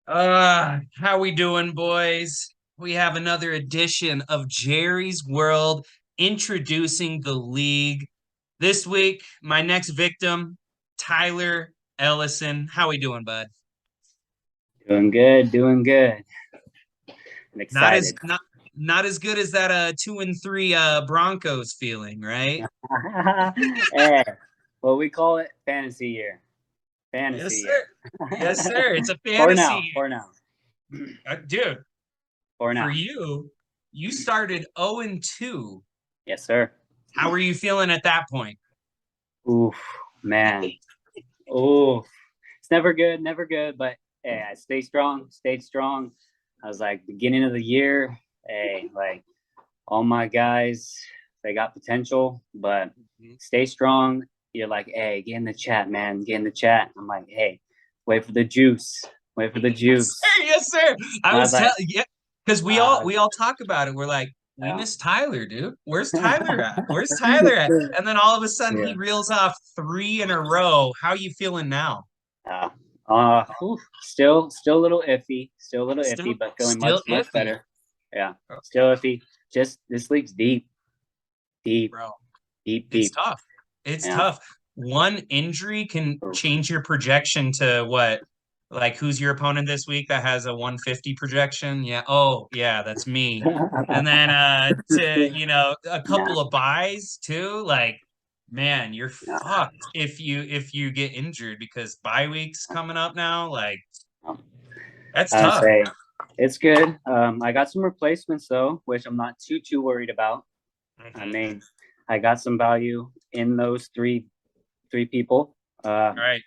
How we doing, boys? We have another edition of Jerry's World introducing the league. This week, my next victim, Tyler Ellison. How we doing, bud? Doing good, doing good. I'm Not as excited. not as good as that 2-3 Broncos feeling, right? Hey, well, we call it fantasy year. Yes, Fantasy sir. year. Yes, sir. It's a For fantasy. now, for now, Dude, for for now. you, you started 0-2. Yes, sir. How were you feeling at that point? Oof, man. Oof. It's never good, never good, but hey, I stay strong, stayed strong. I was like, beginning of the year, hey, like all my guys, they got potential, but stay strong. You're like, hey, get in the chat, man. Get in the chat. I'm like, hey, wait for the juice. Wait for the Yes, juice. sir. Yes, sir. I And I was was like, telling yeah, because we all uh, we all talk about it. We're like, we yeah. miss Tyler, dude. Where's Tyler at? Where's Tyler at? And then all of a sudden he Yeah. reels off three in a row. How you feeling now? Uh, still a little iffy. Still a little Still iffy, but feeling still much, much iffy. better. Yeah. Oh, Still iffy. Just this league's deep, deep, bro. deep, It's deep. tough. It's Yeah. tough. One injury can change your projection to what? Like, who's your opponent this week that has a 150 projection? Yeah. Oh, yeah, that's me. And then to, a Yeah. couple of buys too. Like, man, you're Yeah. fucked if you get injured because bye week's coming up now. Like, that's I tough. say it's good. I got some replacements though, which I'm not too worried about. I Mhm. mean, I got some value in those three people. Uh, All right.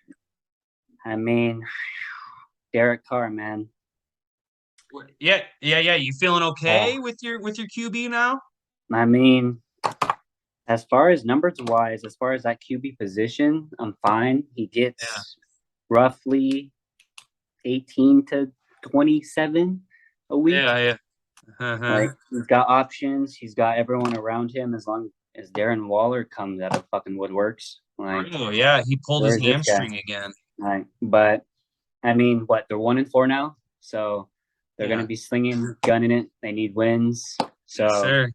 I mean, Derek Carr, man. Yeah, yeah, yeah. You feeling Uh, okay with your QB now? I mean, as far as numbers wise, as far as that QB position, I'm fine. He Yeah. gets roughly 18 to 27 a week. Yeah, yeah. Uh-huh. Like he's got options. He's got everyone around him. As long as Darren Waller comes out of fucking woodworks, like Oh yeah, he pulled where his is this guy? hamstring again. Like, but I mean, what they're 1-4 now, so they're gonna Yeah. be slinging, gunning it. They need wins, Yes, so sir.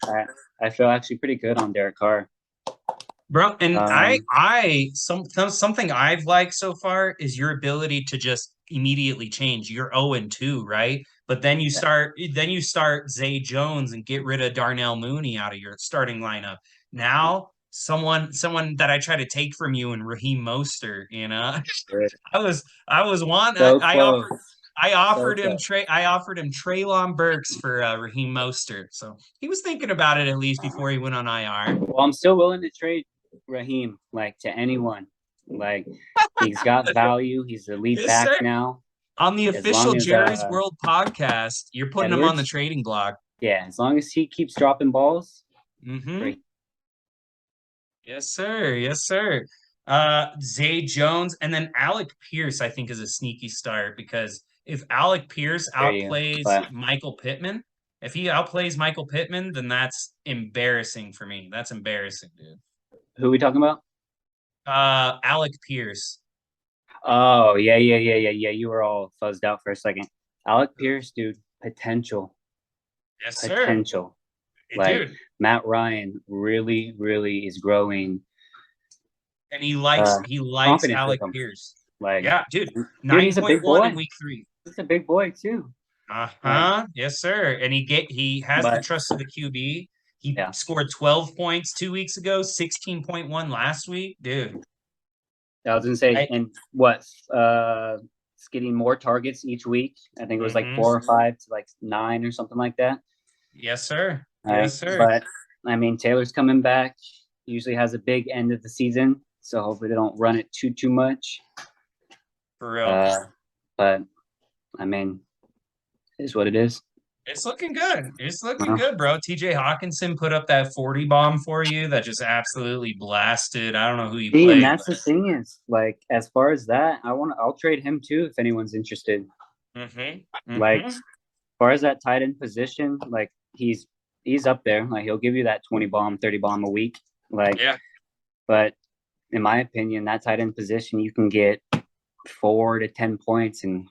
I feel actually pretty good on Derek Carr. Bro, and I Um, I something I've liked so far is your ability to just immediately change. You're 0-2, right? But then you start Zay Jones and get rid of Darnell Mooney out of your starting lineup. Now, someone that I try to take from you and Raheem Mostert. I was one so I close, offered I so offered him close. Trey I offered him Traylon Burks for Raheem Mostert. So he was thinking about it at least before he went on IR. Well, I'm still willing to trade Raheem like to anyone. Like he's got value. He's the lead Yes, back sir. now. On the As long official as Jerry's World podcast, you're putting him on the Edwards, trading block. yeah, as long as he keeps dropping balls, Mm-hmm. Raheem. Yes, sir. Yes, sir. Zay Jones and then Alec Pierce, I think, is a sneaky start because if Alec Pierce There you go. outplays But Michael Pittman, if he outplays Michael Pittman, then that's embarrassing for me. That's embarrassing, dude. who are we talking about? Alec Pierce. Oh yeah. You were all fuzzed out for a second. Alec Pierce, dude, potential, Yes, sir. potential. Hey, Like dude. Matt Ryan really is growing And he likes confidence with Alec him. Pierce. Like, Yeah, dude. dude, he's a big 9.1 in boy. week 3. He's a big boy too. Like, Uh-huh. Yes, sir. And he has the but trust of the QB. He yeah, scored 12 points 2 weeks ago, 16.1 last week. Dude, I was gonna say, I and what? It's getting more targets each week. I think it was like hmm 4 or 5 to like 9 or something like that. Yes, sir. All right, Yes, sir. but I mean, Taylor's coming back. Usually has a big end of the season, so hopefully they don't run it too much. For real. Uh, but I mean, it is what it is. It's looking good. It's looking Well, good, bro. TJ Hawkinson put up that 40 bomb for you that just absolutely blasted. I don't know who you see, and played, that's the but thing is, like, as far as that, I'll trade him too if anyone's interested. Like, as far as that tight end position, like he's up there. Like he'll give you that 20 bomb, 30 bomb a week. Like, Yeah. but in my opinion, that tight end position, you can get 4 to 10 points and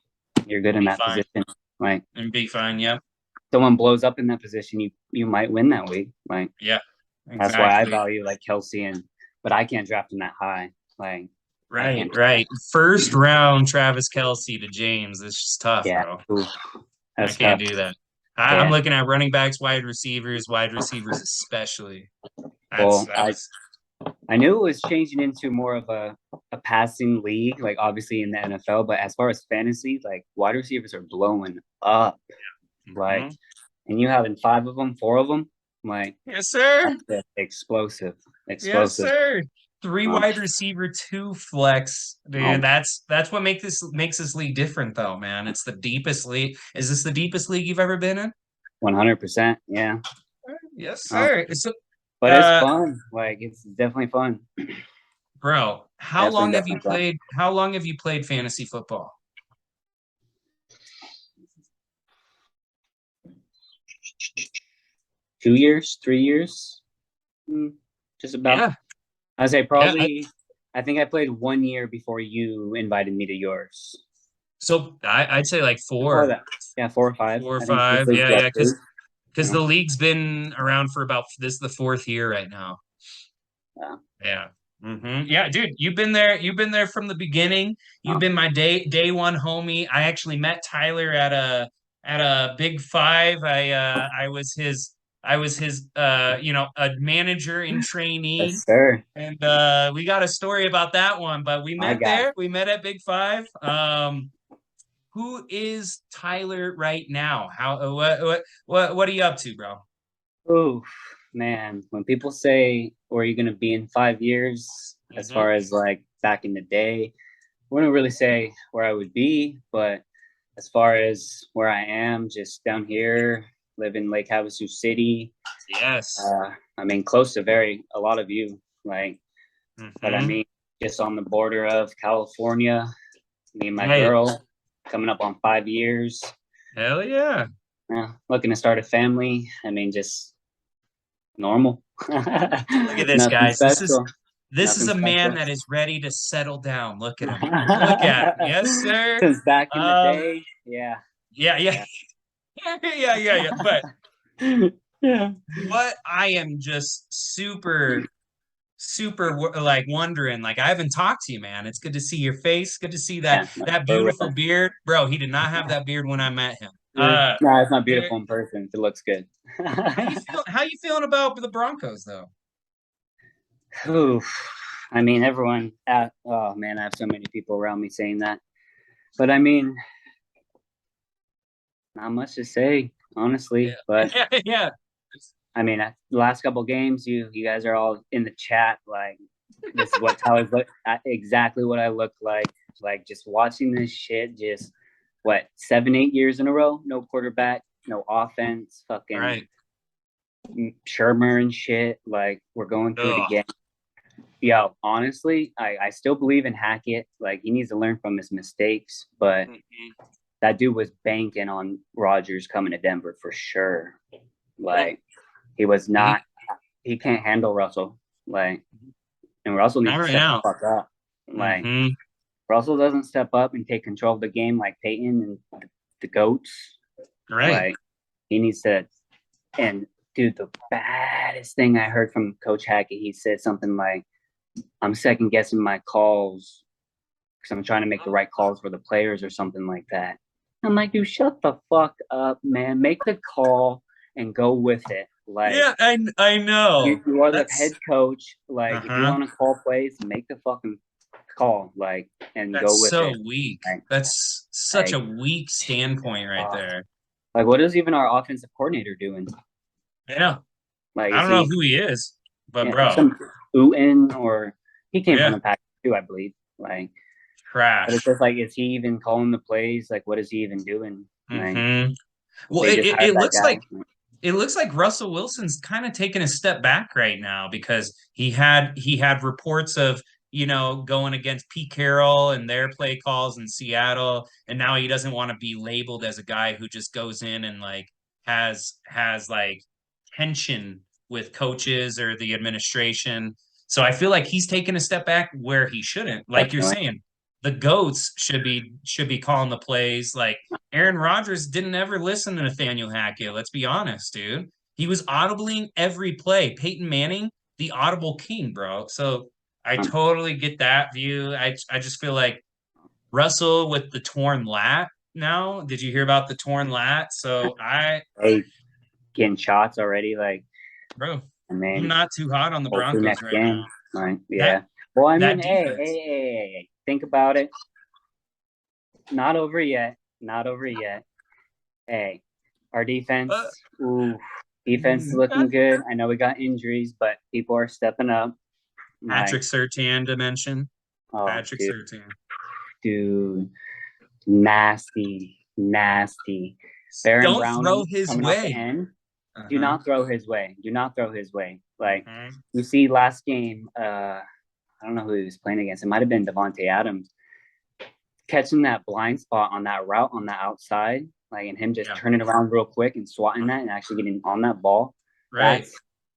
you're good in Be that fine. position. Like And be fine. Yeah. someone blows up in that position, you might win that week. Like Yeah. that's why I Exactly. value like Kelsey but I can't draft him that high. Like I Right. can't. Right. First round Travis Kelsey to James. It's just tough, Yeah, bro. oof, I that's can't tough. do that. I'm Yeah. looking at running backs, wide receivers especially. That's Well, that's I knew it was changing into more of a passing league, like obviously in the NFL, but as far as fantasy, like wide receivers are blowing up. Like, mhm. and you having five of them, four of them, like Yes, sir. that's just explosive, Yes, explosive. sir. Three Um, wide receiver, two flex, dude. um, That's what makes this league different, though, man. It's the deepest league. Is this the deepest league you've ever been in? 100%. Yeah. Yes, Um, sir. So, but it's fun. Like it's definitely fun. bro, Definitely fun. How long have you played fantasy football? 2 years, 3 years, just about. Yeah, I'd say yeah. probably. I think I played 1 year before you invited me to yours. I'd say like Before that, yeah, 4 or 5. four or I think this five. league's Yeah, got yeah. three. Because You know? the league's been around for about this is the fourth year right now. Yeah. Yeah. Yeah, dude, you've been there. You've been there from the beginning. You've been my day one homie. I actually met Tyler at a Big Five. I was his a manager in trainee. Yes, sir. And we got a story about that one, but we My met guy. there. We met at Big Five. Who is Tyler right now? How what are you up to, bro? Oh man, when people say where are you gonna be in 5 years, as Hmm. far as like back in the day, I wouldn't really say where I would be, but as far as where I am, just down here, live in Lake Havasu City. Yes. I mean, close to a lot of you, like, but I Hmm. mean, just on the border of California. Me and my Hey, girl coming up on 5 years. hell yeah. Yeah, looking to start a family. I mean, just normal. Look at this, Nothing guys. special. This is Nothing a man special. that is ready to settle down. Look at him. Look at him. Yes, sir. Since back in the Um, day, yeah, yeah, yeah, yeah, yeah. But yeah. what I am just like wondering, like I haven't talked to you, man. It's good to see your face. Good to see Yeah, no, that for beautiful real. beard, bro. He did not have that beard when I met him. No, it's not Eh, beautiful in person. It looks good. how you feeling about the Broncos though? Oof. I mean, everyone. Oh man, I have so many people around me saying that. But I mean, not much to say, honestly. But Yeah, yeah. I mean, the last couple games, you guys are all in the chat. Like, this is what Tyler's look exactly what I look like. Like, just watching this shit. Just what 7, 8 years in a row, no quarterback, no offense, fucking Right. Shermer and shit. Like, we're going through it Ugh. again. Yo, honestly, I still believe in Hackett. Like, he needs to learn from his mistakes, but Mhm. that dude was banking on Rodgers coming to Denver for sure. Well, Like, he was he, not. He can't handle Russell. Like, and Russell needs not to right step the now. fuck up. Like, Hmm. Russell doesn't step up and take control of the game like Peyton and the goats. Right. Like, he needs to. And dude, the baddest thing I heard from Coach Hackett, he said something like, "I'm second guessing my calls because I'm trying to make the right calls for the players or something like that." I'm like, dude, shut the fuck up, man. Make the call and go with it. Like, Yeah, I know. you are the head That's coach. Like, if you uh-huh. want to call plays, make the fucking call. Like, and go That's with so it. weak. Like, That's such a like, weak standpoint right uh, there. like what is even our offensive coordinator doing? I know. Like, I is don't know he who he is, but yeah, bro, some Uten or he came from yeah, the pack too, I believe. Like, but it's trash. just like, is he even calling the plays? Like, what is he even doing? Like, Hmm. Well, they just hired that guy. it looks like Russell Wilson's kind of taking a step back right now because he had reports of going against Pete Carroll and their play calls in Seattle, and now he doesn't want to be labeled as a guy who just goes in and like has like tension with coaches or the administration. So I feel like he's taken a step back where he shouldn't, like you're Definitely. saying. the goats should be calling the plays. Like Aaron Rodgers didn't ever listen to Nathaniel Hackett. Let's be honest, dude. He was audibling every play. Peyton Manning, the audible king, bro. So I Um, totally get that view. I just feel like Russell with the torn lat now. Did you hear about the torn lat? So hey, getting shots already. Like, bro, I I'm mean, not too hot on the hopefully Broncos next right game. now. Like, That yeah. Well, I mean, that hey, defense. think about it. Not over yet. Not over yet. Hey, our Uh, defense. Ooh, defense is looking good. I know we got injuries, but people are stepping up. Patrick Like, Surtain to mention. oh, Patrick Surtain. dude, nasty, nasty. Baron Don't throw Browning his coming off the way. end. Do Uh-huh. not throw his way. Do not throw his way. Like Uh-huh. you see last game, I don't know who he was playing against. It might have been Devontae Adams catching that blind spot on that route on the outside, like and him just Yeah. turning around real quick and swatting that and actually getting on that ball. Right.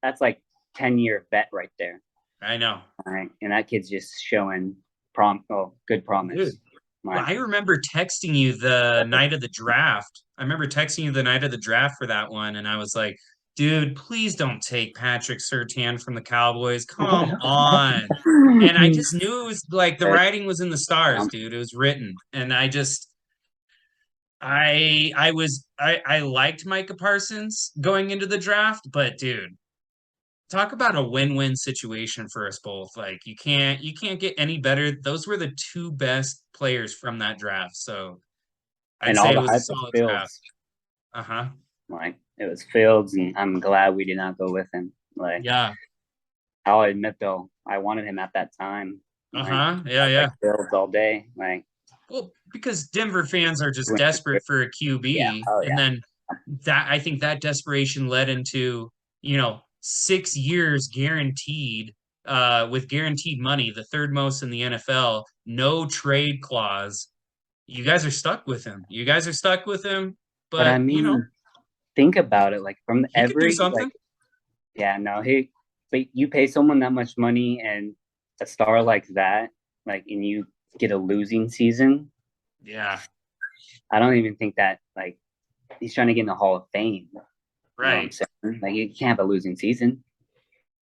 That's like 10-year vet right there. I know. All right. And that kid's just showing good Dude. promise. Well, Like, I remember texting you the night of the draft. I remember texting you the night of the draft for that one, and I was like, dude, please don't take Patrick Surtain from the Cowboys. Come on. And I just knew it was like the writing was in the stars, dude. It was written. And I liked Micah Parsons going into the draft, but dude, talk about a win-win situation for us both. Like you can't get any better. Those were the two best players from that draft. So I'd and all say it the was a hype was solid draft. Fields. Uh-huh. Like it was Fields, and I'm glad we did not go with him. Like Yeah. I'll admit though, I wanted him at that time. Like Uh-huh. I Yeah, was yeah. like Fields all day. Like Well, because Denver fans are just desperate for a yeah, QB, oh and yeah. then that I think that desperation led into, 6 years guaranteed, with guaranteed money, the third most in the NFL, no trade clause. You guys are stuck with him. You guys are stuck with him, But I but mean, think about it. Like from he could do every like something. yeah, no, but you pay someone that much money and a star like that, like and you get a losing season. Yeah, I don't even think that like he's trying to get in the Hall of Fame. You know what I'm right. saying? Like you can't have a losing season.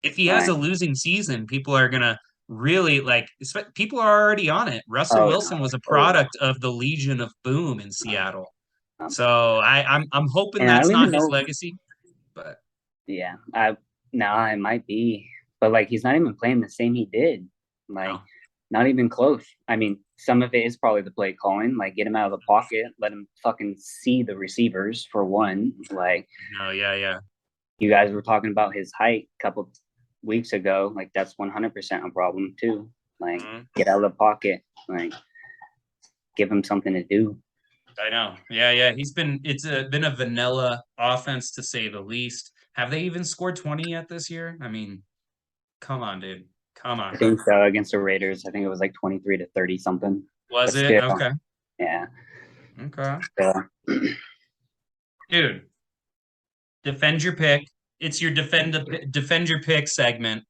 If he has Like a losing season, people are gonna really like. People are already on it. Russell oh Wilson no, was a oh product of the Legion of Boom in no. Seattle. So I'm hoping And I that's don't even not his know. legacy, but Yeah, I now it might be, but like he's not even playing the same he did. Like no, not even close. I mean, some of it is probably the play calling. Like get him out of the pocket, let him fucking see the receivers for one. Like no, yeah, yeah. you guys were talking about his height a couple weeks ago. Like that's 100% a problem too. Like Mhm. get out of the pocket. Like give him something to do. I know. Yeah, yeah. Been a vanilla offense to say the least. Have they even scored 20 yet this year? I mean, come on, dude. Come I on. think so against the Raiders. I think it was like 23-30 something. Was But it? still, Okay. yeah. Okay. Still. Dude, defend your pick. It's your defend your pick segment.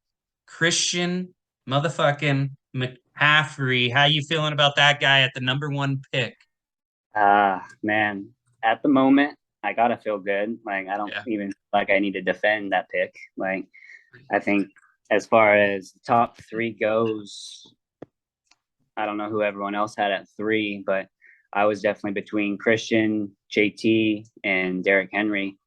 Christian motherfucking McCaffrey. How you feeling about that guy at the number one pick? Man, at the moment, I gotta feel good. Like I don't Yeah. even like I need to defend that pick. Like I think as far as top three goes, I don't know who everyone else had at three, but I was definitely between Christian, JT, and Derrick Henry.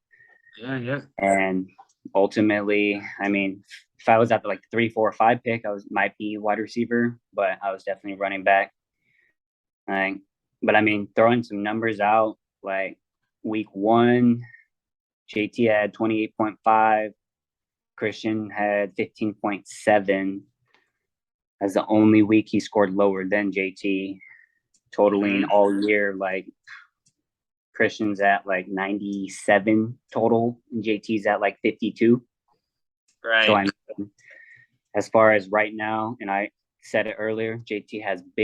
Yeah, yeah. And ultimately, I mean, if I was at the like 3, 4, 5 pick, might be wide receiver, but I was definitely running back. Like, but I mean, throwing some numbers out, like week one, JT had 28.5, Christian had 15.7 as the only week he scored lower than JT, totaling Mhm. all year like Christian's at like 97 total, and JT's at like 52. So Right. I'm as far as right now, and I said it earlier, JT has big